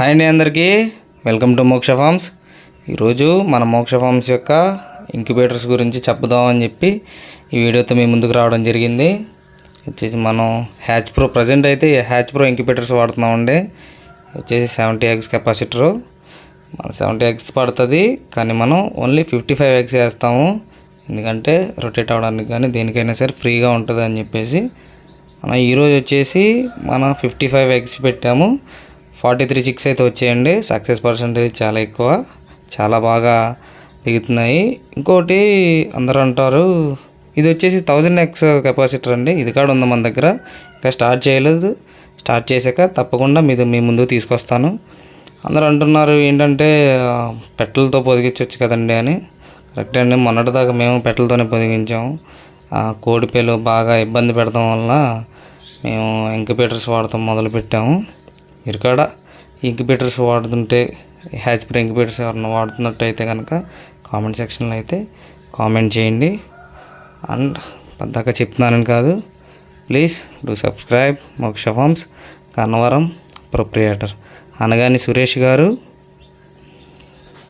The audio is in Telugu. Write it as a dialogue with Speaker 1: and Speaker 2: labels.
Speaker 1: హాయ్ అండి అందరికీ, వెల్కమ్ టు మోక్ష ఫార్మ్స్. ఈరోజు మన మోక్ష ఫార్మ్స్ యొక్క ఇంక్యుబేటర్స్ గురించి చెప్పుదామని చెప్పి ఈ వీడియోతో మీ ముందుకు రావడం జరిగింది. వచ్చేసి మనం హ్యాచ్ ప్రో ప్రజెంట్ అయితే హ్యాచ్ ప్రో ఇంక్యుబేటర్స్ వాడుతున్నామండి. వచ్చేసి 70 eggs కెపాసిటరు. మన 70 eggs పడుతుంది, కానీ మనం ఓన్లీ 55 eggs వేస్తాము. ఎందుకంటే రొటేట్ అవ్వడానికి కానీ దేనికైనా సరే ఫ్రీగా ఉంటుంది అని చెప్పేసి మనం ఈరోజు వచ్చేసి మనం 55 eggs పెట్టాము. 43 chicks అయితే వచ్చాయండి. సక్సెస్ పర్సెంటేజ్ చాలా ఎక్కువ, చాలా బాగా దిగుతున్నాయి. ఇంకోటి అందరూ అంటారు, ఇది వచ్చేసి 1000 eggs కెపాసిటర్ అండి. ఇది కూడా ఉంది మన దగ్గర, ఇంకా స్టార్ట్ చేయలేదు. స్టార్ట్ చేశాక తప్పకుండా మీ ముందుకు తీసుకొస్తాను. అందరూ అంటున్నారు ఏంటంటే పెట్టెలతో పొదిగించవచ్చు కదండి అని. కరెక్ట్ అండి, మొన్నటిదాకా మేము పెట్టెలతోనే పొదిగించాము. కోడిపేలు బాగా ఇబ్బంది పెడతాం వల్ల మేము ఇంక్యుబేటర్స్ వాడతాం మొదలుపెట్టాము. మీరు కూడా ఇంక్యుబేటర్స్ వాడుతుంటే హ్యాచ్ ప్రో ఇంక్యుబేటర్స్ ఎవరైనా వాడుతున్నట్టయితే కనుక కామెంట్ సెక్షన్లో అయితే కామెంట్ చేయండి. అండ్ పద్దాక చెప్తున్నానని కాదు, ప్లీజ్ డూ సబ్స్క్రైబ్ మోక్ష ఫార్మ్స్, కన్నవరం ప్రొప్రియేటర్ అనగాని సురేష్ గారు.